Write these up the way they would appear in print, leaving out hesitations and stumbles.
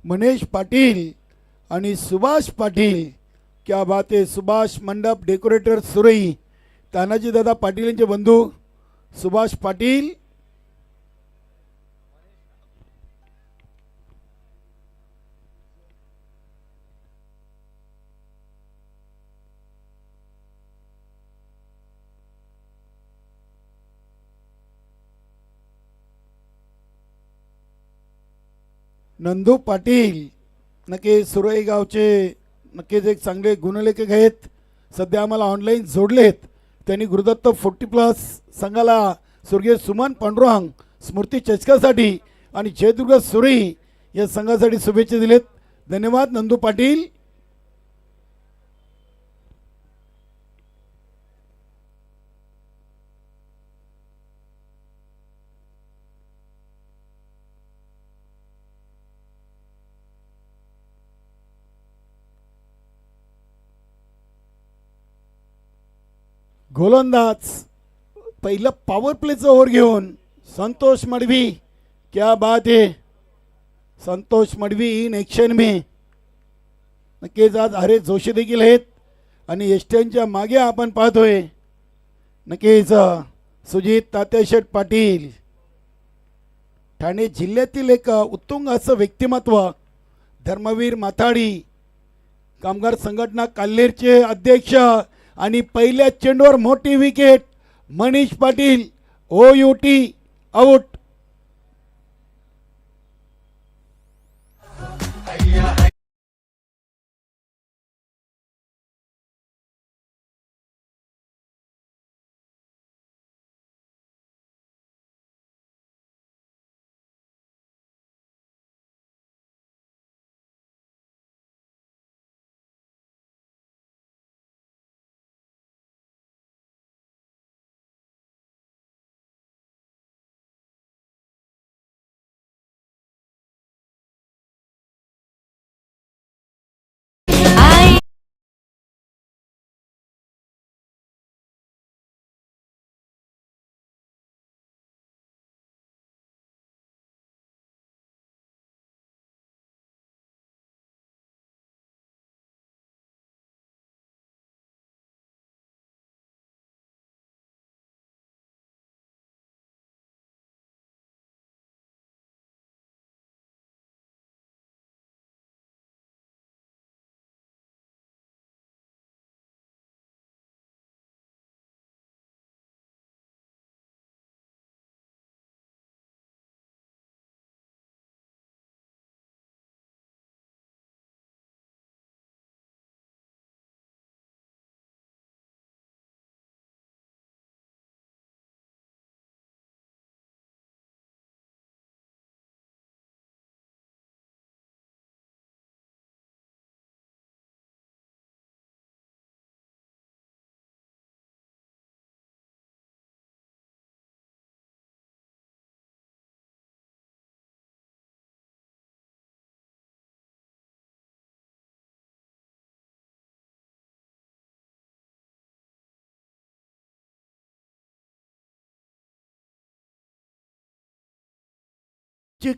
मनीष पाटील आणि सुभाष पाटील. क्या बात आहे. सुभाष मंडप डेकोरेटर सुरई, तानाजी दादा पाटील यांचे बंधू सुभाष पाटील. नंदू पाटील नक्कीच सुरई गावचे नक्कीच एक चांगले गुणलेखक आहेत. सध्या आम्हाला ऑनलाईन जोडलेत. त्यांनी गुरुदत्त 40+ संघाला स्वर्गीय सुमन पांडुरंग स्मृती चषकासाठी आणि जयदुर्ग सुरई या संघासाठी शुभेच्छा दिलेत. धन्यवाद नंदू पाटील. गोलंदाज पहिलं पॉवर प्लेचं ओव्हर घेऊन संतोष मडवी. क्या बात आहे. संतोष मडवी इन ॲक्शन में. नक्कीच आज हरेश जोशी देखील आहेत आणि एसटीएनच्या मागे आपण पाहतोय नक्कीच सुजित तात्याशेठ पाटील. ठाणे जिल्ह्यातील एक उत्तुंग असं व्यक्तिमत्व, धर्मवीर माथाडी, कामगार संघटना काल्हेरचे अध्यक्ष आणि पहिल्या चेंडूवर मोठी wicket Manish Patil. OUT out.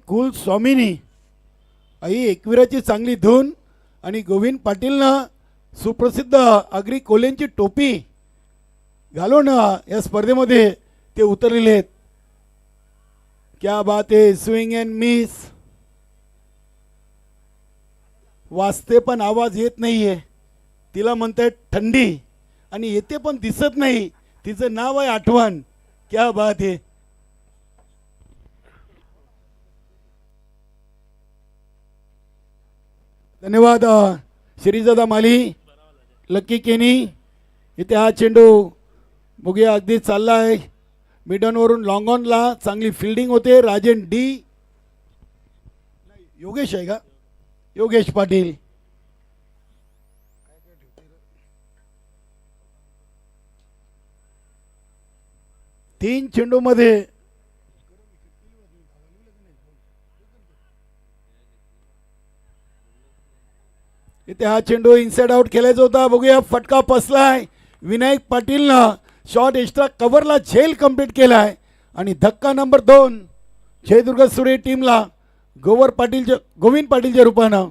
कुल स्वामिनी आई एकविराची चांगली धून आणि गोविंद पाटीलनं सुप्रसिद्ध आगरी कोल्यांची टोपी घालून या स्पर्धेमध्ये ते उतरलेले आहेत. क्या बात आहे. Swing and miss. वाजते पण आवाज येत नाहीये. तिला म्हणतात थंडी आणि येते पण दिसत नाही. तिचं नाव आहे आठवण. क्या बात आहे. धन्यवाद श्रीजादा माली, लक्की केनी. इथे हा चेंडू बघूया अगदी चालला आहे मिडनवरून लॉंग ऑनला. चांगली फिल्डिंग होते. राजन डी. योगेश आहे का? योगेश पाटील. तीन चेंडूमध्ये इथे हा चेंडू इनसाइड आउट खेळायचा होता. बघूया फटका फसलाय. विनायक पाटीलनं शॉट एक्स्ट्रा कव्हरला झेल कंप्लीट केलाय आणि धक्का नंबर 2 जयदुर्ग सुरे टीमला गोविंद पाटीलच्या रूपानं.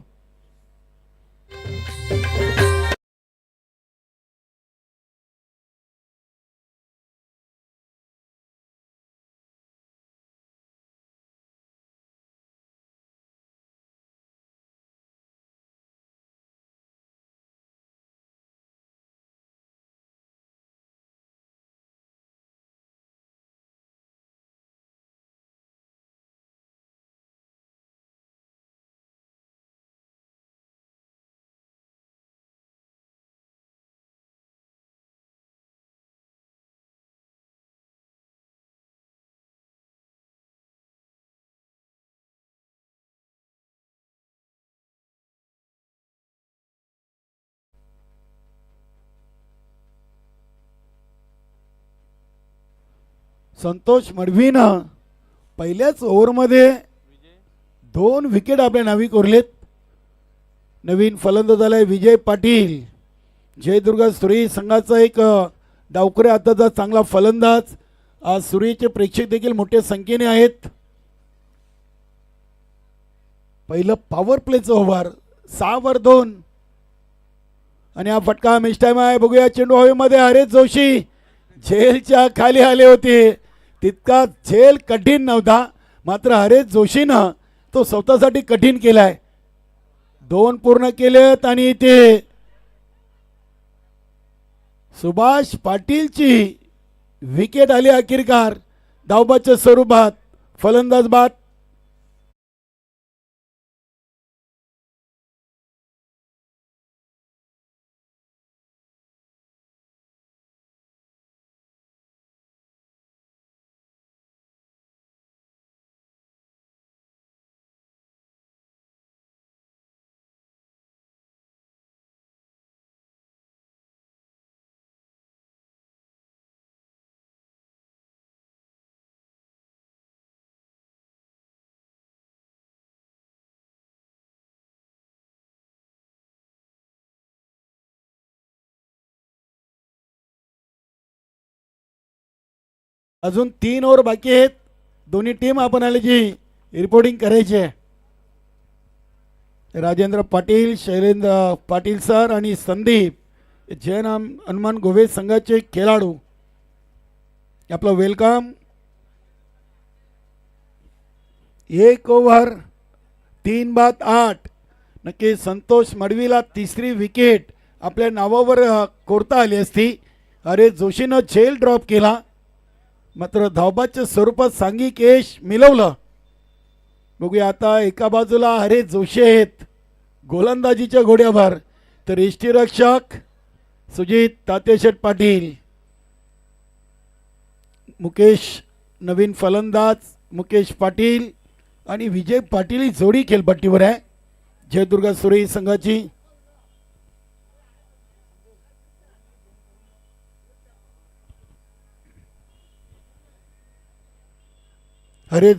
संतोष मडवीनं पहिल्याच ओव्हरमध्ये 2 विकेट आपल्या नावी कोरलेत. नवीन फलंदाज झालाय विजय पाटील. जयदुर्गा सुरेश संघाचा एक डावखुऱ्या हाताचा चांगला फलंदाज. आज सुरेशचे प्रेक्षक देखील मोठ्या संख्येने आहेत. पहिलं पॉवर प्लेचं ओव्हर 6 वर 2 आणि हा फटका मिस टाइम आहे. बघूया चेंडू हवेमध्ये. हरेश जोशी झेलच्या खाली आले होते. तितका झेल कठीण नव्हता, मात्र हरेश जोशीनं तो स्वतःसाठी कठीण केलाय. 2 पूर्ण केलेत आणि ते सुभाष पाटीलची विकेट आली अखेरकार धावबाच्या स्वरूपात. फलंदाज बाद. अजून 3 ओव्हर बाकी आहेत. दोन्ही टीम आपण आले जी रिपोर्टिंग करायची आहे. राजेंद्र पाटील, शैलेंद्र पाटील सर आणि संदीप जैन हनुमान गोवे संघाचे खेळाडू आपलं वेलकम. 1 ओव्हर 3 बाद 8. नक्की संतोष मडवीला तिसरी विकेट आपल्या नावावर कोरता आली असती. हरेश जोशीनं झेल ड्रॉप केला, मात्र धावबाच्या स्वरूपात सांघिक यश मिळवलं. बघूया आता एका बाजूला हरेश जोशी आहेत गोलंदाजीच्या घोड्यावर, तर यष्टीरक्षक सुजित तात्याशेठ पाटील. मुकेश नवीन फलंदाज मुकेश पाटील आणि विजय पाटील ही जोडी खेळपट्टीवर आहे जयदुर्गा सुरेश संघाची. हरेश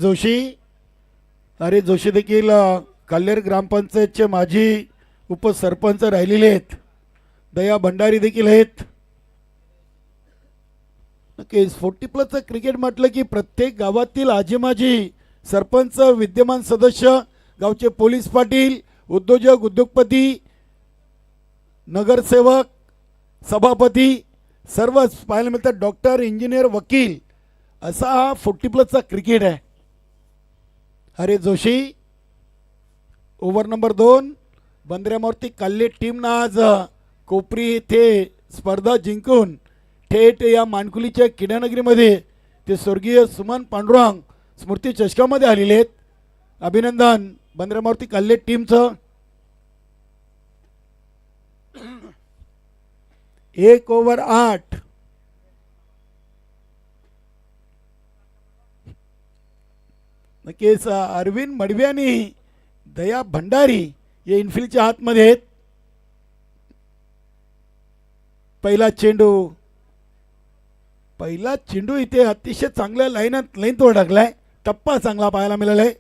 जोशी देखील कल्लेर ग्रामपंचायतचे माजी उपसरपंच राहिलेले आहेत. दया भंडारी देखील आहेत. नक्कीच 40+ क्रिकेट म्हटलं की प्रत्येक गावातील आजी माजी सरपंच, विद्यमान सदस्य, गावचे पोलीस पाटील, उद्योजक, उद्योगपती, नगरसेवक, सभापती सर्वच पाहायला मिळतात. डॉक्टर, इंजिनियर, वकील असा हा 40+ क्रिकेट आहे. Haresh Joshi over number 2. बंदऱ्यामारुती काल्ले टीमनं आज कोपरी येथे स्पर्धा जिंकून थेट या मानकुलीच्या किड्यानगरीमध्ये ते स्वर्गीय सुमन पांडुरंग स्मृती चषकामध्ये आलेले आहेत. अभिनंदन बंदऱ्यामारुती काल्ले टीमचं. 1 ओव्हर 8. नक्कीच अरविंद मडवी आणि दया भंडारी हे इन्फिल्डच्या हातमध्ये आहेत. पहिला चेंडू इथे अतिशय चांगल्या लाईनवर टाकलाय. टप्पा चांगला पाहायला मिळालाय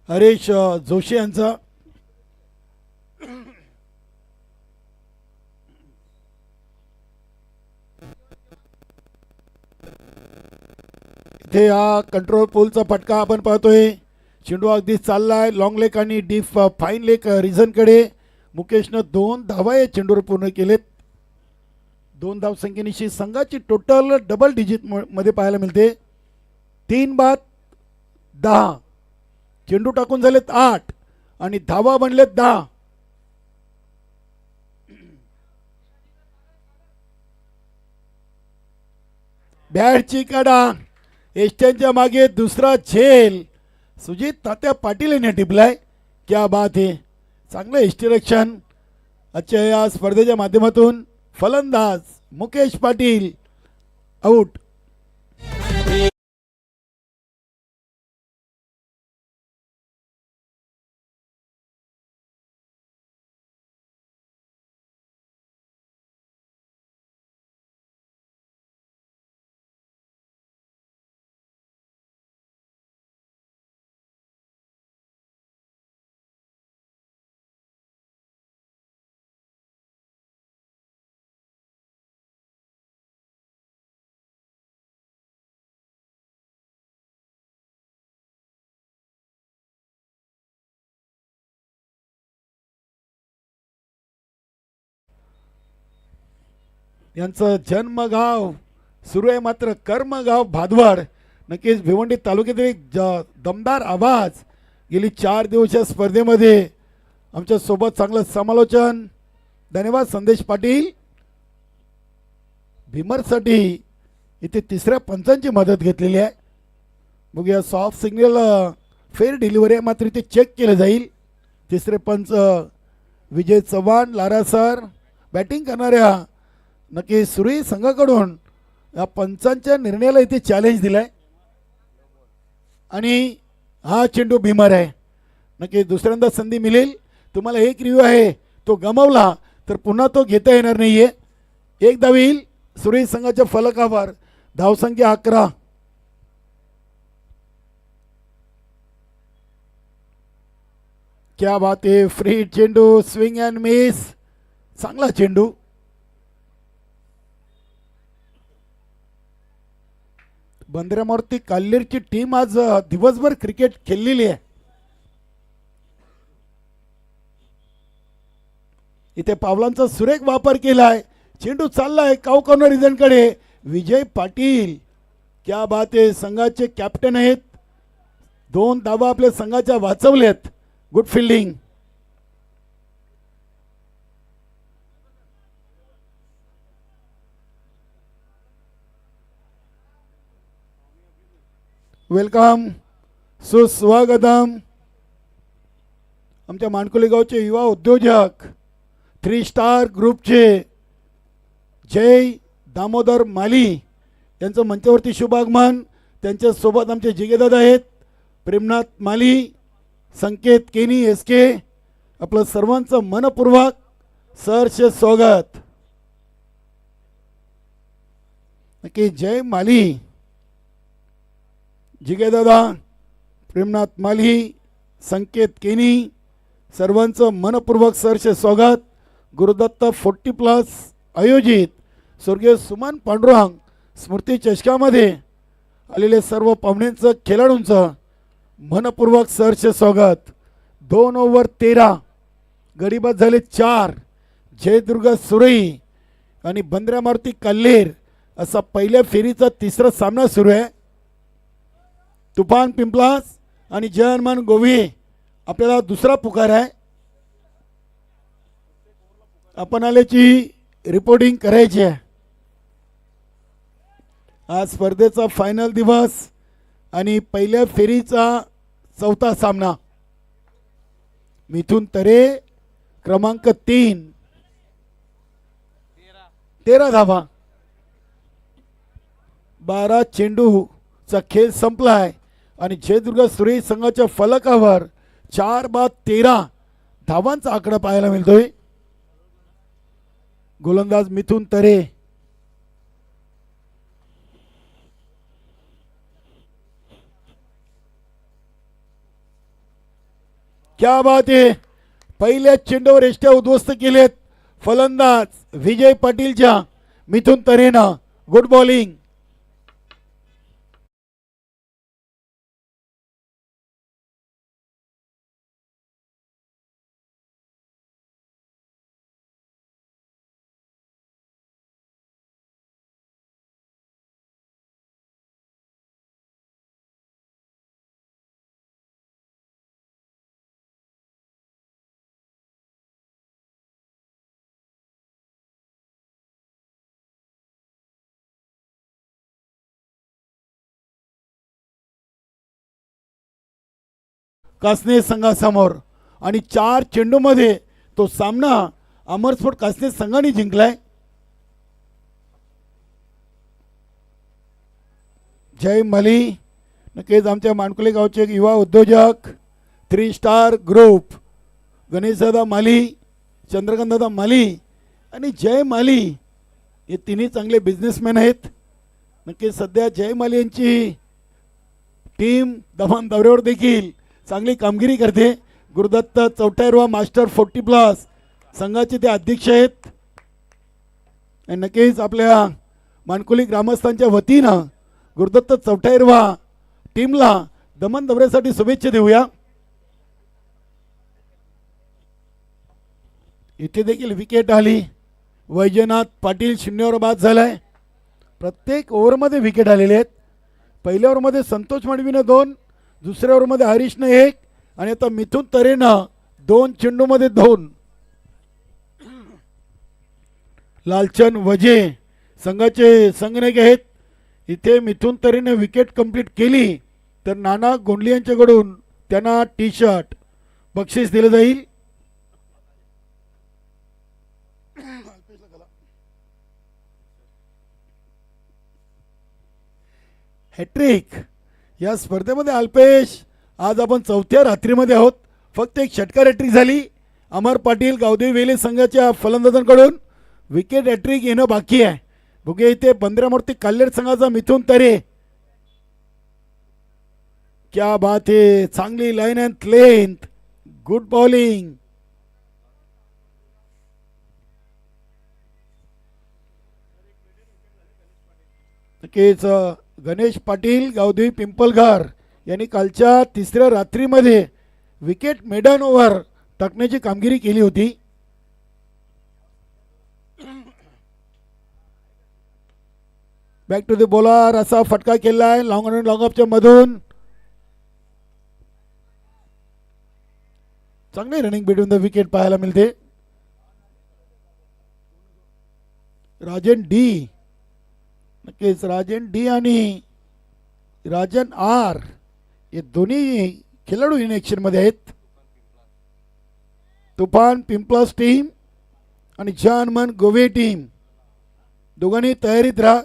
हरेश जोशी यांचा. इथे हा कंट्रोल पोलचा फटका आपण पाहतोय. चेंडू अगदी चाललाय लॉंग लेग आणि डीप फाईन लेग रिझनकडे. मुकेशनं 2 धावा या चेंडूवर पूर्ण केलेत. 2 धाव संख्येनिशी संघाची टोटल डबल डिजिट मध्ये पाहायला मिळते. 3 बाद 10. चेंडू टाकून झालेत 8 आणि धावा बनलेत 10. बॅटची काढा. एष्ट्यांच्या मागे दुसरा झेल. सुजित तात्या पाटील यांनी टिपलाय. क्या बात है. चांगलं एष्टी आजच्या या स्पर्धेच्या माध्यमातून. फलंदाज मुकेश पाटील आउट. यांचं जन्मगाव सुरू आहे मात्र कर्मगाव भादवाड. नक्कीच भिवंडी तालुक्यातील एक दमदार आवाज. गेली 4 दिवसाच्या स्पर्धेमध्ये आमच्या सोबत चांगलं समालोचन. धन्यवाद संदेश पाटील. भीमरसाठी इथे तिसऱ्या पंचांची मदत घेतलेली आहे. बघूया सॉफ्ट सिग्नल फेअर डिलिव्हरी आहे मात्र इथे चेक केलं जाईल. तिसरे पंच Vijay Chavan Lara sir. Batting करणाऱ्या नक्की सुरी संघाकडून या पंचांच्या निर्णयाला इथे चॅलेंज दिलाय आणि हा चेंडू भीमर आहे. नक्की दुसऱ्यांदा संधी मिळेल तुम्हाला. एक रिव्ह्यू आहे तो गमावला तर पुन्हा तो घेता येणार नाहीये. एक धाव येईल सुरी संघाच्या फलकावर. धावसंख्या 11. क्या बात आहे. फ्री चेंडू स्विंग अँड मिस. चांगला चेंडू. बंदरामारुती काल्लेरची टीम आज दिवसभर क्रिकेट खेळलेली आहे. इथे पावलांचा सुरेख वापर केलाय. चेंडू चाललाय काऊ कॉर्नर रिजनकडे. विजय पाटील क्या बात आहे. संघाचे कॅप्टन आहेत. 2 धावा आपल्या संघाच्या वाचवल्यात. Good fielding. वेलकम सुस्वागतम. आमच्या माणकोली गावचे युवा उद्योजक 3 स्टार ग्रुपचे जय दामोदर माली यांचं मंचावरती शुभागमन. त्यांच्यासोबत आमचे जिगेदादा आहेत. प्रेमनाथ माली, संकेत केनी SK. आपलं सर्वांचं मनपूर्वक सहर्ष स्वागत. नक्की जय माली, जिगेदादा, प्रेमनाथ माली, संकेत केनी सर्वांचं मनपूर्वक सहर्ष स्वागत. गुरुदत्त 40+ आयोजित स्वर्गीय सुमन पांडुरंग स्मृती चषकामध्ये आलेले सर्व पाहुण्यांचं खेळाडूंचं मनपूर्वक सहर्ष स्वागत. 2 ओव्हर 13 गडीबाद झाले 4. जयदुर्ग सुरई आणि बंदरा मारुती कल्लेर असा पहिल्या फेरीचा तिसरा सामना सुरू आहे. तुफान पिंपलास आणि जय हनुमान गोवी आपल्याला दुसरा पुकार आहे. आपण आल्याची रिपोर्टिंग करायची आहे. आज स्पर्धेचा फायनल दिवस आणि पहिल्या फेरीचा 4था सामना. मिथुन तरे क्रमांक 3 13 धावा. 12 चेंडूचा खेळ संपलाय आणि जयदुर्ग सुरई संघाच्या फलकावर 4 बाद 13 धावांचा आकडा पाहायला मिळतोय. गोलंदाज मिथुन तरे. क्या बात आहे. पहिल्या चेंडूवर एष्ट्या उद्ध्वस्त केलेत फलंदाज विजय पाटीलच्या मिथुन तरेनं. Good bowling. कासने संघासमोर आणि 4 चेंडूमध्ये तो सामना अमरस्फोट कासने संघाने जिंकलाय. जय मली नक्कीच आमच्या मानकुले गावचे एक युवा उद्योजक 3 स्टार ग्रुप गणेशदादा माली, चंद्रकांतदादा माली आणि जय माली हे तिन्ही चांगले बिझनेसमॅन आहेत. नक्कीच सध्या जय माली यांची टीम दमान दौऱ्यावर देखील चांगली कामगिरी करते. गुरुदत्त चौटायरवा मास्टर 40+ संघाचे ते अध्यक्ष आहेत. आणि नक्कीच आपल्या मानकुली ग्रामस्थांच्या वतीनं गुरुदत्त चौटायरवा टीमला दमन दौऱ्यासाठी शुभेच्छा देऊया. इथे देखील विकेट आली. वैजनाथ पाटील 0वर बाद झालाय. प्रत्येक ओव्हरमध्ये विकेट आलेले आहेत. पहिल्या ओव्हरमध्ये संतोष मडवीनं 2, दुसऱ्या ओव्हरमध्ये हरीशनं 1 आणि आता मिथुन तरेनं 2 चेंडूमध्ये 2. लालचंद वजे संघाचे संघनायक आहेत. इथे मिथुन तरेने विकेट कंप्लीट केली तर नाना गोंडली यांच्याकडून त्यांना टी शर्ट बक्षीस दिलं जाईल. हॅट्रिक या स्पर्धेमध्ये अल्पेश आज आपण 4थ्या रात्रीमध्ये आहोत. फक्त एक षटकार हॅट्रिक झाली. अमर पाटील गावदेवी वेले संघाच्या फलंदाजांकडून विकेट हॅट्रिक येणं बाकी आहे. बघूया इथे बंद्रामूर्ती काल्हेर संघाचा मिथुन तरे. क्या बात है, चांगली line and length, good bowling. नक्कीच गणेश पाटील गावदेवी पिंपलघर यांनी कालच्या 3ऱ्या रात्रीमध्ये विकेट मेडन ओव्हर टाकण्याची कामगिरी केली होती. बॅक टू द बॉलर असा फटका केलाय लॉंग ऑन लॉंग ऑफच्या मधून. चांगली रनिंग बिटवीन द विकेट पाहायला मिळते. राजन डी नक्कीच राजन डी आणि राजन आर हे दोन्ही खेळाडू इन ॲक्शन मध्ये आहेत. तुफान पिंपलास टीम आणि जानमन गोवे टीम दोघांनी तयारीत राहा.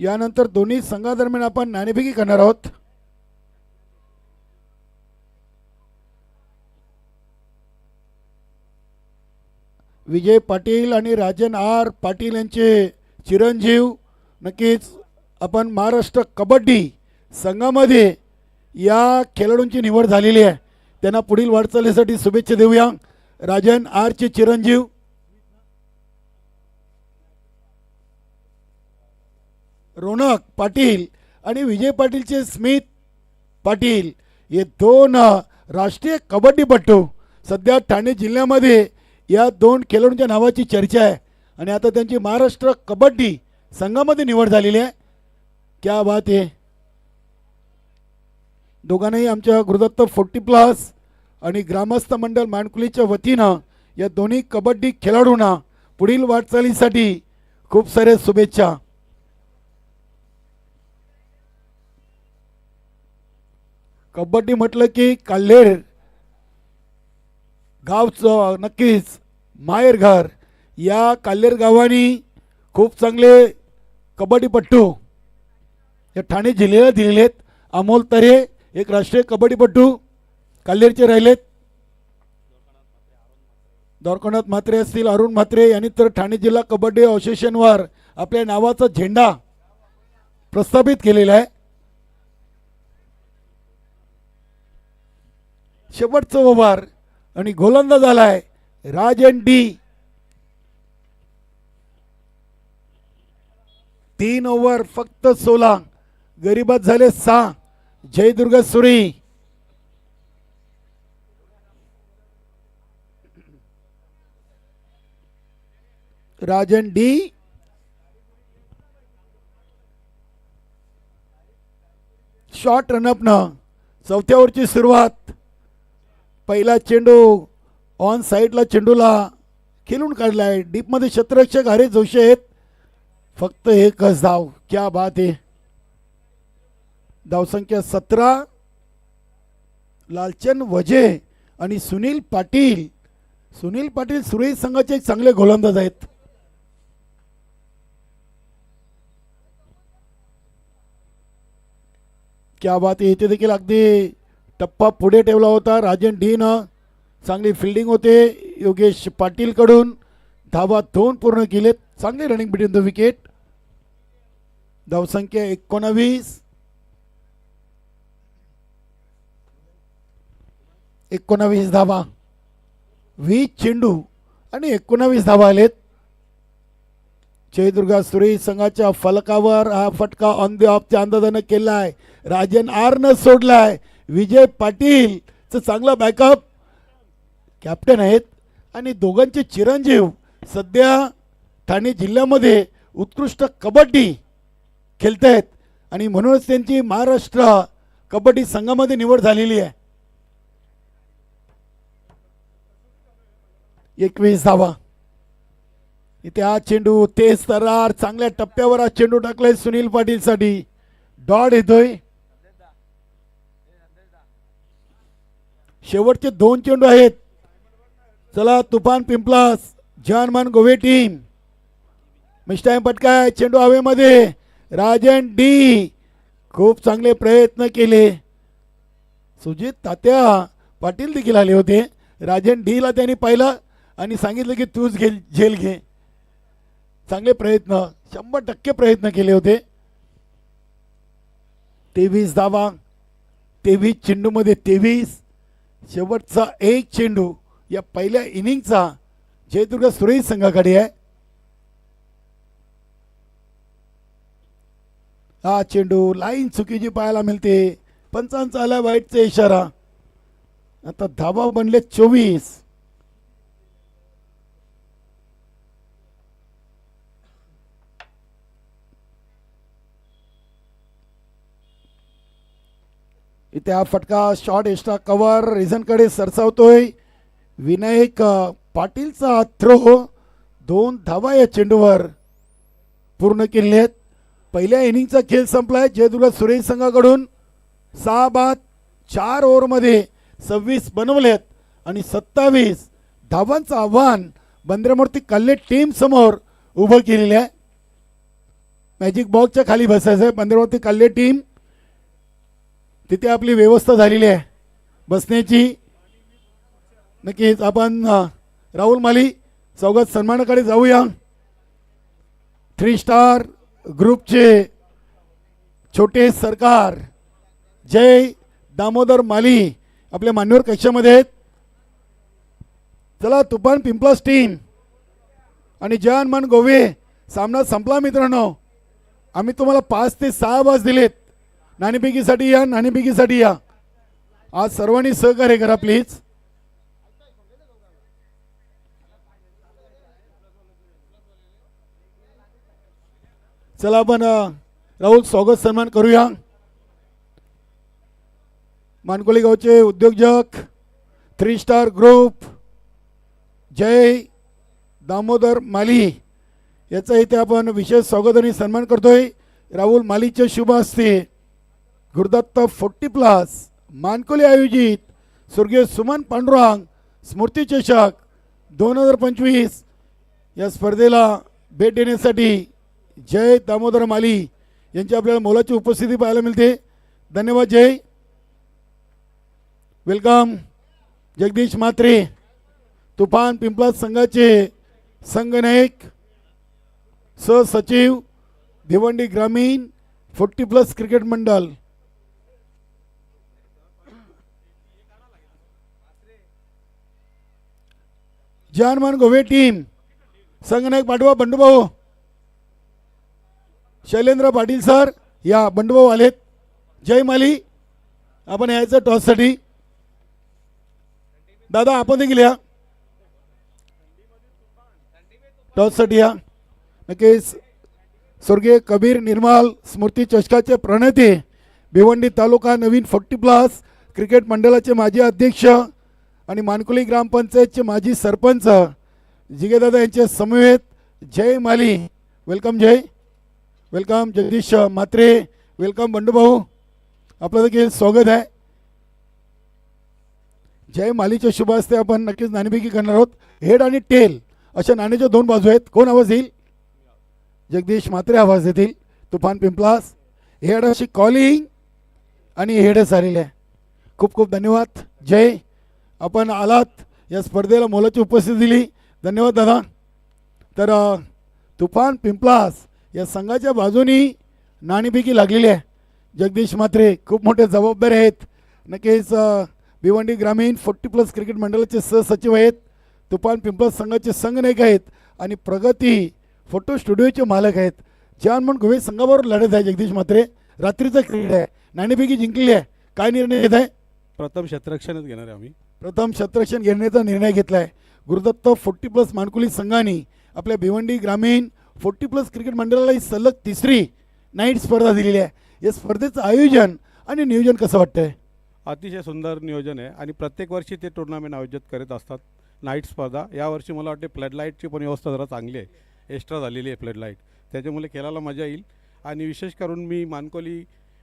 यानंतर दोन्ही संघादरम्यान आपण नाणेफेकी करणार आहोत. विजय पाटील आणि राजन आर पाटील यांचे चिरंजीव नक्कीच आपण महाराष्ट्र कबड्डी संघामध्ये या खेळाडूंची निवड झालेली आहे. त्यांना पुढील वाटचालीसाठी शुभेच्छा देऊया. राजन आरचे चिरंजीव रोनक पाटील आणि विजय पाटीलचे स्मित पाटील हे 2 राष्ट्रीय कबड्डीपटू सध्या ठाणे जिल्ह्यामध्ये या 2 खेळाडूंच्या नावाची चर्चा आहे आणि आता त्यांची महाराष्ट्र कबड्डी संघामध्ये निवड झालेली आहे. क्या बात आहे. दोघांनाही आमच्या गुरुदत्त 40+ आणि ग्रामस्थ मंडळ मानकुलीच्या वतीनं या दोन्ही कबड्डी खेळाडूंना पुढील वाटचालीसाठी खूप साऱ्या शुभेच्छा. कबड्डी म्हटलं की काल्हेर गावचं नक्कीच माहेरघर. या काल्हेर गावानी खूप चांगले कबड्डीपटू या ठाणे जिल्ह्याला दिलेले आहेत. अमोल तरे एक राष्ट्रीय कबड्डीपटू काल्हेरचे राहिलेत. द्वारकानाथ म्हात्रे असतील, अरुण म्हात्रे यांनी तर ठाणे जिल्हा कबड्डी असोसिएशनवर आपल्या नावाचा झेंडा प्रस्थापित केलेला आहे. शेवटचा ओव्हर आणि गोलंदाज झालाय राजन डी. 3 ओव्हर फक्त 16, गरीबात झाले 6. जयदुर्गा सुरी राजन डी शॉर्ट रनअप न 4थ्या ओव्हरची सुरुवात. पहिला चेंडू ऑन साईडला चेंडूला खेळून काढलाय. डीपमध्ये क्षेत्ररक्षक हरे जोशी आहेत. फक्त 1च धाव. क्या बात आहे. धावसंख्या 17. लालचंद वजे आणि सुनील पाटील. सुनील पाटील सुरेश संघाचे एक चांगले गोलंदाज आहेत. क्या बात आहे. इथे देखील अगदी टप्पा पुढे ठेवला होता राजन डी न. चांगली फिल्डिंग होते योगेश पाटील कडून. धावा 2 पूर्ण केलेत. चांगली रनिंग बिटवीन द विकेट. धावसंख्या 19. 19 धावा. 20 चेंडू आणि 19 धावा आलेत. जयदुर्गा सुरेश संघाच्या फलकावर हा फटका ऑन द ऑफच्या अंदाजानं केलाय. राजन आर न सोडलाय. विजय पाटील च चांगला बॅकअप. कॅप्टन आहेत आणि दोघांचे चिरंजीव सध्या ठाणे जिल्ह्यामध्ये उत्कृष्ट कबड्डी खेळतायत आणि म्हणूनच त्यांची महाराष्ट्र कबड्डी संघामध्ये निवड झालेली आहे. 21 धावा. इथे हा चेंडू तेज तरार चांगल्या टप्प्यावर हा चेंडू टाकलाय सुनील पाटील साठी. डॉट येतोय. शेवटचे 2 चेंडू आहेत. चला तुफान पिंपलास जानमान गोवे टीम. मिस्टाईम पटकाय. चेंडू हवेमध्ये. राजन डी खूप चांगले प्रयत्न केले. सुजित तात्या पाटील देखील आले होते. राजन डी ला त्यांनी पाहिलं आणि सांगितलं की तूच झेल घे. चांगले प्रयत्न 100% प्रयत्न केले होते. 23 धावा. 23 चेंडूमध्ये 23. शेवटचा 1 चेंडू या पहिल्या इनिंगचा जयदुर्गा सुरेश संघाकडे आहे. हा चेंडू लाईन चुकीची पाहायला मिळते. पंचांचा आला वाईटचा इशारा. आता धावा बनले 24. इथे हा फटका शॉर्ट एक्स्ट्रा कव्हर रिझनकडे सरसावतोय. विनायक पाटीलचा थ्रो. 2 धावा या चेंडूवर पूर्ण केले आहेत. पहिल्या इनिंगचा खेळ संपलाय जयदुर्गा सुरेश संघाकडून. 6 बाद 4 ओव्हरमध्ये 26 बनवलेत आणि 27 धावांचं आव्हान बंदरमूर्ती कल्ले टीम समोर उभं केलेलं आहे. मॅजिक बॉक्सच्या खाली बसायचं आहे बंदरमूर्ती कल्ले टीम. तिथे आपली व्यवस्था झालेली आहे बसण्याची. नक्कीच आपण राहुल माली स्वागत सन्मानाकडे जाऊया. 3 स्टार ग्रुपचे छोटे सरकार जय दामोदर माली आपल्या मान्यवर कक्षामध्ये आहेत. चला तुफान पिंपलास टीम आणि जानमान गोवे. सामना संपला मित्रांनो. आम्ही तुम्हाला 5 ते 6 बाज दिलेत. नाणेफेकीसाठी या. नाणेफेकीसाठी या. आज सर्वांनी सहकार्य करा प्लीज. चला आपण राहुल स्वागत सन्मान करूया. मानकोली गावचे उद्योजक 3 स्टार ग्रुप जय दामोदर माली याचा इथे आपण विशेष स्वागत आणि सन्मान करतोय. राहुल मालीचे शुभ हस्ते गुरुदत्त 40+ मानकोली आयोजित स्वर्गीय सुमन पांडुरंग स्मृती चषक 2025 या स्पर्धेला भेट देण्यासाठी जय दामोदर माली यांची आपल्याला मोलाची उपस्थिती पाहायला मिळते. धन्यवाद जय. वेलकम जगदीश म्हात्रे तुफान पिंपलास संघाचे संघनायक सहसचिव भिवंडी ग्रामीण 40+ क्रिकेट मंडळ. जानमान गोवे टीम संघनायक पाठवा बंडूभाऊ. शैलेंद्र पाटील सर या. बंडूभाऊ आलेत. जय माली आपण यायचं टॉससाठी. दादा आपण देखील या टॉससाठी या. नक्कीच स्वर्गीय कबीर निर्माल स्मृती चषकाचे प्रणेते भिवंडी तालुका नवीन 40+ क्रिकेट मंडळाचे माजी अध्यक्ष आणि मानकुली ग्रामपंचायतचे माजी सरपंच जिगेदादा यांचे समवेत जय माली. वेलकम जय. वेलकम जगदीश म्हात्रे. वेलकम बंडूभाऊ. आपलं देखील स्वागत आहे. जय मालीच्या शुभ हस्ते आपण नक्कीच नाणेफेकी करणार आहोत. हेड आणि टेल अशा नाण्याच्या दोन बाजू आहेत. कोण आवाज येईल? जगदीश म्हात्रे आवाज देतील. तुफान पिंपलास हेड अशी कॉलिंग आणि हेडच आलेले आहे. खूप खूप धन्यवाद. जय आपण आलात या स्पर्धेला मोलाची उपस्थिती दिली. धन्यवाद दादा. तर तुफान पिंपलास या संघाच्या बाजूनी नाणेफेकी लागलेली आहे. जगदीश म्हात्रे खूप मोठे जबाबदारी आहेत. नक्कीच भिवंडी ग्रामीण 40+ क्रिकेट मंडळाचे सहसचिव आहेत. तुफान पिंपलास संघाचे संघनायक आहेत आणि प्रगती फोटो स्टुडिओचे मालक आहेत. जानमन गोवे संघाबरोबर लढत आहे. जगदीश म्हात्रे रात्रीचा क्रिकेट आहे. नाणेफेकी जिंकली आहे. काय निर्णय घेत आहे? प्रथम क्षेत्ररक्षणच घेणार आहे आम्ही. प्रथम क्षेत्ररक्षण घेण्याचा निर्णय घेतला आहे. गुरुदत्त 40+ मानकुली संघाने आपल्या भिवंडी ग्रामीण 40+ क्रिकेट मंडळाला ही सलग तिसरी नाईट स्पर्धा दिलेली आहे. या स्पर्धेचं आयोजन आणि नियोजन कसं वाटतंय? अतिशय सुंदर नियोजन आहे आणि प्रत्येक वर्षी ते टुर्नामेंट आयोजित करत असतात. नाईट स्पर्धा यावर्षी मला वाटते फ्लडलाईटची पण व्यवस्था जरा चांगली आहे. एक्स्ट्रा झालेली आहे फ्लडलाईट. त्याच्यामुळे खेळायला मजा येईल. आणि विशेष करून मी मानकोली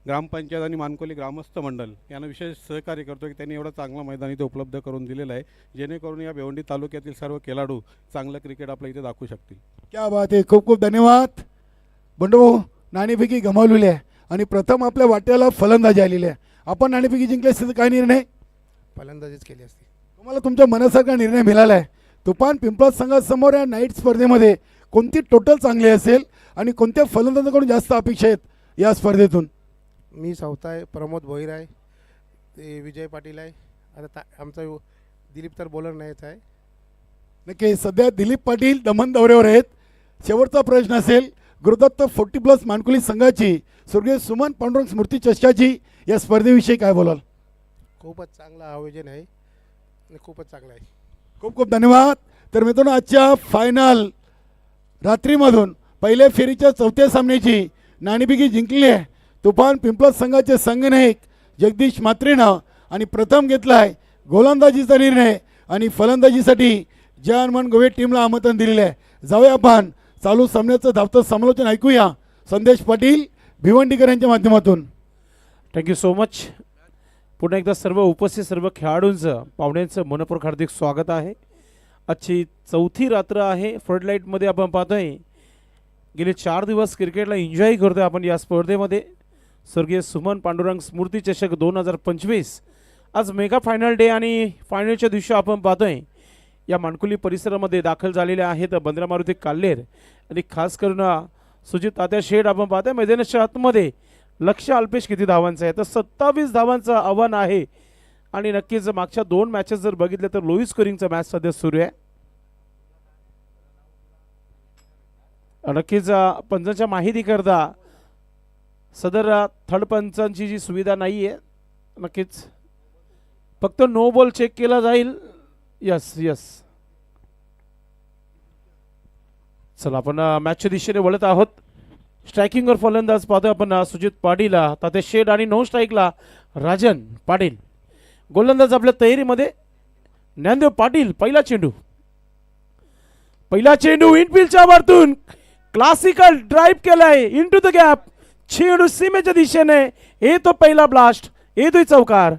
ग्रामपंचायत आणि मानकोली ग्रामस्थ मंडळ यांना विशेष सहकार्य करतो की त्यांनी एवढं चांगलं मैदान इथे उपलब्ध करून दिलेलं आहे, जेणेकरून या भिवंडी तालुक्यातील सर्व खेळाडू चांगलं क्रिकेट आपल्या इथे दाखवू शकतील. क्या बात आहे. खूप खूप धन्यवाद. बंडू नाणेफेकी गमावलेली आहे आणि प्रथम आपल्या वाट्याला फलंदाजी आलेली आहे. आपण नाणेफेकी जिंकली असते तर काय निर्णय? फलंदाजीच केली असती. तुम्हाला तुमच्या मनासारखा निर्णय मिळाला आहे. तुफान पिंपळास संघासमोर या नाईट स्पर्धेमध्ये कोणती टोटल चांगली असेल आणि कोणत्या फलंदाजाकडून जास्त अपेक्षा आहेत या स्पर्धेतून? मी सावता आहे, प्रमोद भोईर आहे, ते विजय पाटील आहे. आता आमचा दिलीप तर बॉलर नाहीच आहे. नक्की सध्या दिलीप पाटील दमन दौऱ्यावर आहेत. शेवटचा प्रश्न असेल, गुरुदत्त 40+ मानकुली संघाची स्वर्गीय सुमन पांडुरंग स्मृती चषकाची या स्पर्धेविषयी काय बोलाल? खूपच चांगलं आयोजन आहे आणि खूपच चांगलं आहे. खूप खूप धन्यवाद. तर मित्रांनो, आजच्या फायनल रात्रीमधून पहिल्या फेरीच्या चौथ्या सामन्याची नाणेफेकी जिंकली आहे तुफान पिंपळास संघाचे संघनायक जगदीश म्हात्रेनं आणि प्रथम घेतला आहे गोलंदाजीचा निर्णय आणि फलंदाजीसाठी जानमन गोवे टीमला आमंत्रण दिलेलं आहे. जाऊया आपण चालू सामन्याचं धावतं समालोचन ऐकूया संदेश पाटील भिवंडीकर यांच्या माध्यमातून. Thank you so much. पुन्हा एकदा सर्व उपस्थित सर्व खेळाडूंचं पाहुण्यांचं मनपूर्वक हार्दिक स्वागत आहे. आजची चौथी रात्र आहे. फ्लडलाईटमध्ये आपण पाहतोय गेले 4 दिवस क्रिकेटला एन्जॉय करतोय आपण या स्पर्धेमध्ये. स्वर्गीय सुमन पांडुरंग स्मृती चषक 2025 आज मेगा फायनल डे आणि फायनलच्या दिवशी आपण पाहतोय या मानकुली परिसरामध्ये दाखल झालेले आहेत बंद्रा मारुती काल्हेर आणि खास करून सुजित तात्या शेठ आपण पाहतोय मैदानाच्या आतमध्ये. लक्ष्य अल्पेश किती धावांचं आहे तर 27 धावांचं आव्हान आहे आणि नक्कीच मागच्या 2 मॅचेस जर बघितले तर लोई स्कोरिंगचा मॅच सध्या सुरू आहे. नक्कीच पंचांच्या माहितीकरता सदर थर्ड पंचांची जी सुविधा नाही आहे. नक्कीच फक्त नो बॉल चेक केला जाईल. Yes yes. चला आपण मॅचच्या दिशेने वळत आहोत. स्ट्रायकिंगवर फलंदाज पाहतोय आपण सुजित पाटील, तात्या शेठ आणि 9 स्ट्राईकला राजन पाटील. गोलंदाज आपल्या तयारीमध्ये ज्ञानदेव पाटील. पहिला चेंडू इनफिल्डच्या वरतून क्लासिकल ड्राईव्ह केलाय इनटू द गॅप. चेंडू सीमेच्या दिशेने येतो पहिला ब्लास्ट, येतोय चौकार.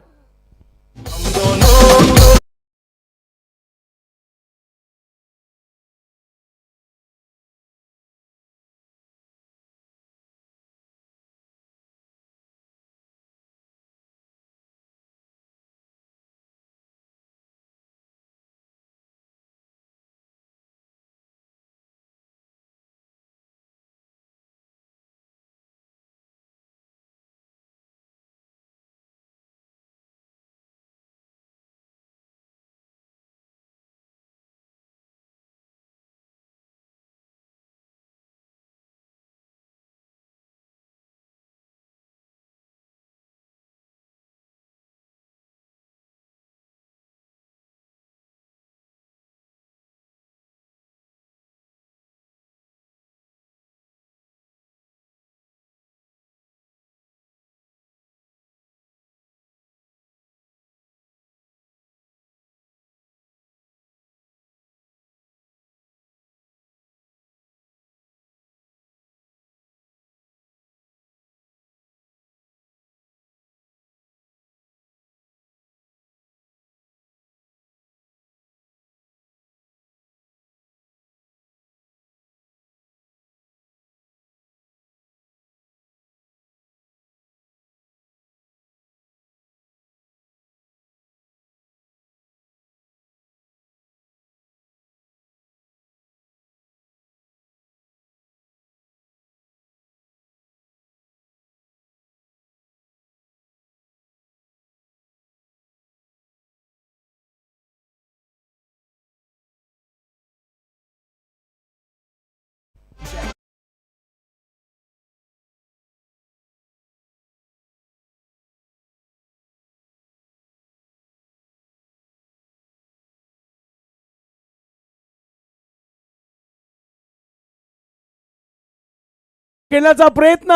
खेळण्याचा प्रयत्न,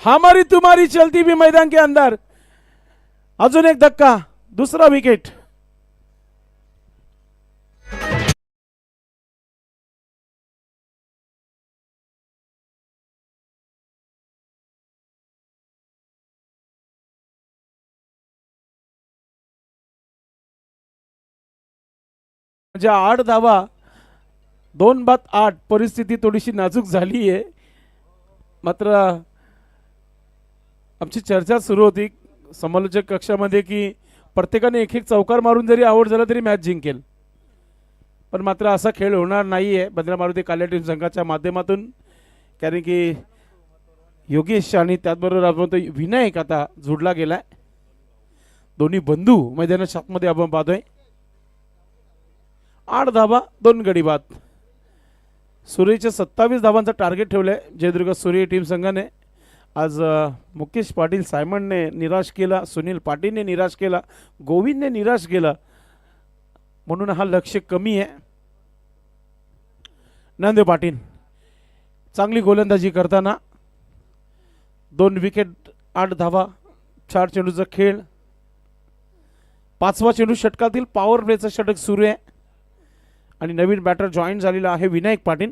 हमारी तुम्हारी चलती भी मैदान के अंदर. अजून एक धक्का, दुसरा विकेट. म्हणजे 8 धावा, 2 बाद 8. परिस्थिती थोडीशी नाजूक झाली आहे. मात्र आमची चर्चा सुरू होती समालोचक कक्षामध्ये की प्रत्येकाने एक एक चौकार मारून जरी आउट झाला तरी मॅच जिंकेल. पण मात्र असा खेळ होणार नाही आहे बंद्रा मारुती काल्या टीम संघाच्या माध्यमातून. कारण की योगेश आणि त्याचबरोबर आपण विनायक आता जोडला गेलाय. दोन्ही बंधू मैदानाच्या आतमध्ये आपण पाहतोय. 8 धावा 2 गडी बाद. सूर्यच्या 27 धावांचं टार्गेट ठेवलंय जयदुर्ग सूर्य टीम संघाने. आज मुकेश पाटील सायमनने निराश केला, सुनील पाटीलने निराश केला, गोविंदने निराश केला, म्हणून हा लक्ष्य कमी आहे. नांदेव पाटील चांगली गोलंदाजी करताना 2 विकेट 8 धावा 4 चेंडूचा खेळ. 5वा चेंडू षटकातील पॉवर प्लेचं षटक सुरू आहे आणि नवीन बॅटर जॉईन झालेला आहे विनायक पाटील.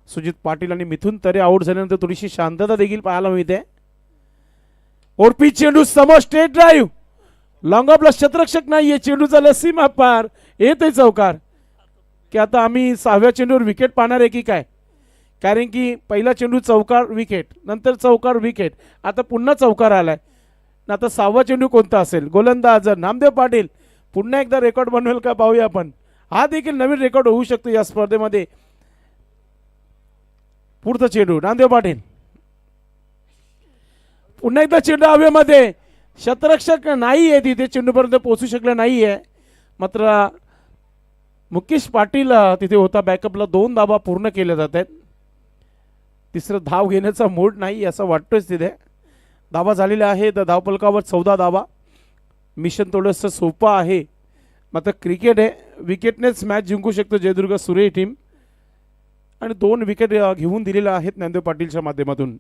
सुजित पाटील आणि मिथुन तरे आउट झाल्यानंतर थोडीशी शांतता देखील पाहायला मिळते. ओरपी चेंडू समोर स्ट्रेट ड्राईव्ह, लॉंग ऑफला शतरक्षक नाहीये, चेंडू झाला सीमा पार, येतोय चौकार. की आता आम्ही 6व्या चेंडूवर विकेट पाहणार आहे की काय? कारण की पहिला चेंडू चौकार विकेट, नंतर चौकार विकेट, आता पुन्हा चौकार आलाय. आता 6वा चेंडू कोणता असेल? गोलंदाज नामदेव पाटील पुन्हा एकदा रेकॉर्ड बनवेल का पाहूया आपण. हा देखील नवीन रेकॉर्ड होऊ शकतो या स्पर्धेमध्ये. पुढचा चेंडू नामदेव पाटील, पुन्हा एकदा चेंडू हवेमध्ये, शतरक्षक नाही आहे तिथे, चेंडूपर्यंत पोहोचू शकले नाहीये. मात्र मुकेश पाटील तिथे होता बॅकअपला. 2 धावा पूर्ण केल्या जात आहेत. तिसरं धाव घेण्याचा मूड नाही असं वाटतोच तिथे. धावा झालेल्या आहेत धावपलकावर 14 धावा. मिशन थोडंसं सोपं आहे, मात्र क्रिकेट आहे, विकेटनेच मॅच जिंकू शकतो जयदुर्ग सूर्य टीम. आणि 2 विकेट घेऊन दिलेल्या आहेत नांदेव पाटीलच्या माध्यमातून.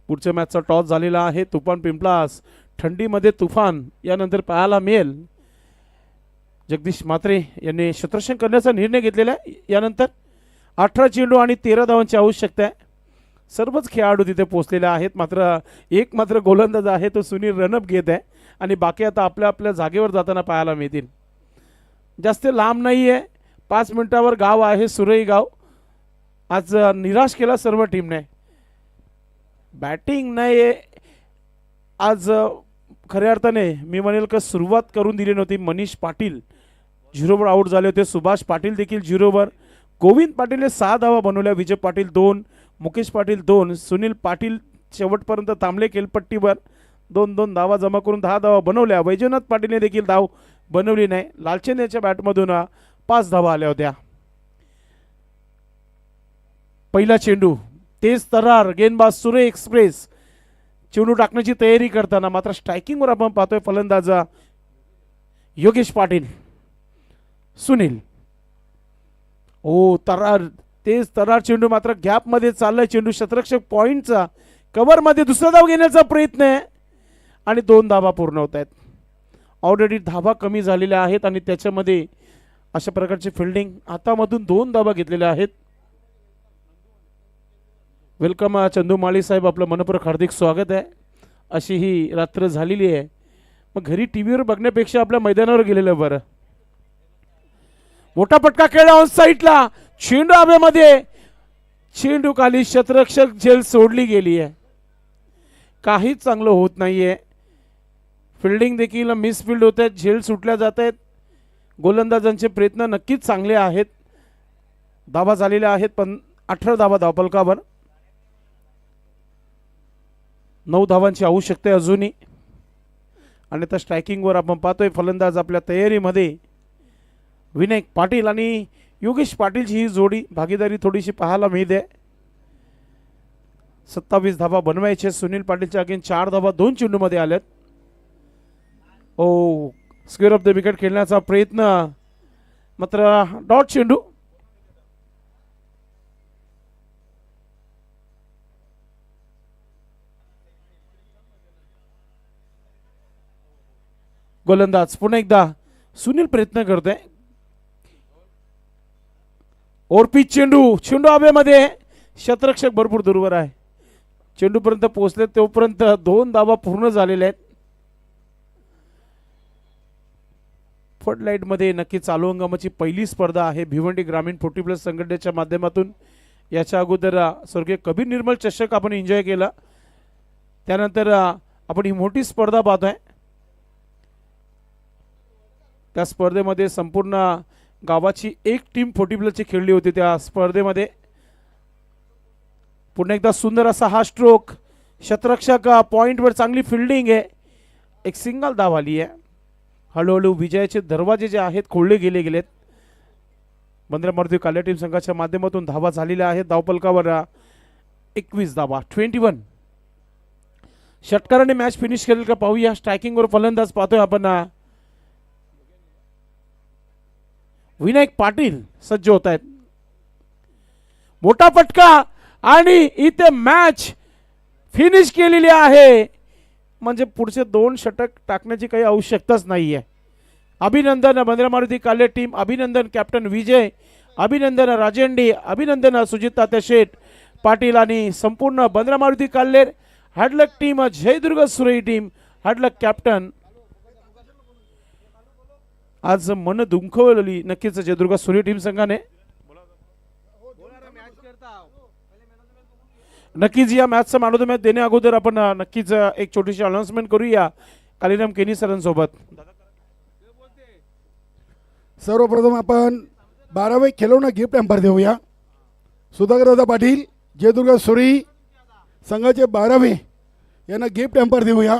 पुढच्या मॅचचा टॉस झालेला आहे. तुफान पिंपलास थंडीमध्ये तुफान यानंतर पाहायला मिळेल. जगदीश मात्रे यांनी क्षेत्ररक्षण करण्याचा निर्णय घेतलेला आहे. यानंतर 18 चेंडू आणि 13 धावांची आवश्यकता आहे. सर्वच खेळाडू तिथे पोहोचलेले आहेत. मात्र गोलंदाज आहे तो सुनील रनअप घेत आहे आणि बाकी आता आपल्या आपल्या जागेवर जाताना पाहायला मिळतील. जास्त लांब नाही आहे, 5 मिनिटावर गाव आहे सुरई गाव. आज निराश केला सर्व टीमने. बॅटिंग नाही आज खऱ्या अर्थाने मी म्हणेल का सुरुवात करून दिली नव्हती. मनीष पाटील 0वर आउट झाले होते. सुभाष पाटील देखील 0वर. गोविंद पाटीलने 6 धावा बनवल्या. विजय पाटील 2, मुकेश पाटील 2, सुनील पाटील शेवटपर्यंत थांबले केलपट्टीवर. 2 धावा जमा करून 10 धावा बनवल्या. वैजनाथ पाटीलने देखील धाव बनवली नाही. लालचंद याच्या बॅटमधून 5 धावा आल्या होत्या. पहिला चेंडू तेज तरार, गेंदबाज सूर्य एक्सप्रेस चेंडू टाकण्याची तयारी करताना मात्र स्ट्रायकिंगवर आपण पाहतोय फलंदाज योगेश पाटील. सुनील तरार, तेज तरार चेंडू मात्र गॅपमध्ये चाललाय चेंडू. शतरक्षक पॉइंटचा कव्हरमध्ये दुसरा धाव घेण्याचा प्रयत्न आहे आणि 2 धावा पूर्ण होत आहेत. ऑलरेडी धावा कमी झालेल्या आहेत आणि त्याच्यामध्ये अशा प्रकारची फिल्डिंग हातामधून 2 धावा घेतलेल्या आहेत. वेलकम चंदू माळी साहेब, आपलं मनपूर्वक हार्दिक स्वागत आहे. अशी ही रात्र झालेली आहे, मग घरी टीव्हीवर बघण्यापेक्षा आपल्या मैदानावर गेलेलं बरं. मोठा फटका खेळला ऑन साईडला, चेंडू हवेमध्ये, चेंडू खाली, शतरक्षक झेल सोडली गेली आहे. काहीच चांगलं होत नाहीये. फिल्डिंग देखील मिसफिल्ड होत आहेत, झेल सुटल्या जात आहेत. गोलंदाजांचे प्रयत्न नक्कीच चांगले आहेत. धावा झालेल्या आहेत पण 18 धावा धावपलकावर. 9 धावांची आवश्यकता आहे अजूनही. आणि त्या स्ट्रायकिंगवर आपण पाहतोय फलंदाज आपल्या तयारीमध्ये. विनायक पाटील आणि योगेश पाटीलची ही जोडी भागीदारी थोडीशी पाहायला मिळते. 27 धावा बनवायचे. सुनील पाटीलच्या अगेन 4 धावा 2 चेंडूमध्ये आल्यात. स्क्वेअर ऑफ द विकेट खेळण्याचा प्रयत्न, मात्र डॉट चेंडू. गोलंदाज पुन्हा एकदा सुनील प्रयत्न करतोय. ओरपीच चेंडू, चेंडू हवेमध्ये, शतरक्षक भरपूर दूरवर आहे. चेंडूपर्यंत पोहोचले तोपर्यंत 2 धावा पूर्ण झालेल्या आहेत. फड लाईट मध्ये नक्की चालू हंगामाची पहिली स्पर्धा आहे भिवंडी ग्रामीण 40+ संघटनेच्या माध्यमातून. याच्या अगोदर स्वर्गीय कबीर निर्मल चषक आपण एन्जॉय केला. त्यानंतर आपण ही मोठी स्पर्धा पाहतोय. त्या स्पर्धेमध्ये संपूर्ण गावाची एक टीम 40+ ची खेळली होती. त्या स्पर्धेमध्ये पुन्हा एकदा सुंदर असा हा स्ट्रोक, शतरक्षक पॉइंटवर चांगली फिल्डिंग आहे. एक सिंगल धाव आली आहे. हळूहळू विजयाचे दरवाजे जे आहेत खोलले गेलेत. बंदरा मारुती काल्या टीम संघाच्या माध्यमातून धावा झालेल्या आहेत. धावपलकावर 21 धावा, 21. षटकाराने मॅच फिनिश केलेल का पाहूया. स्ट्रायकिंगवर फलंदाज पाहतोय आपण. विनायक पाटील सज्ज होत आहेत. मोठा फटका आणि इथे मॅच फिनिश केलेली आहे. म्हणजे पुढचे 2 षटक टाकण्याची काही आवश्यकताच नाहीये. अभिनंदन बंदरा मारुती काले टीम, अभिनंदन कॅप्टन विजय, अभिनंदन राजेंडी, अभिनंदन सुजित तात्या शेठ पाटील आणि संपूर्ण बंदरा मारुती काल्लेर हार्डलक टीम, जयदुर्ग सुरई टीम, हार्डलक कॅप्टन. आज मन दुमखवली नक्कीच जयदुर्ग सुरई टीम संघाने. नक्कीच या मॅचचा मॅन ऑफ द मॅच देण्या अगोदर आपण नक्कीच एक छोटीशी अनाउन्समेंट करूया कालीराम केनी सरांसोबत. सर्वप्रथम आपण 12वे खेळवणं गिफ्ट हॅम्पर देऊया. सुधाकर दादा पाटील जयदुर्ग सुरी संघाचे 12वे यांना गिफ्ट हॅम्पर देऊया.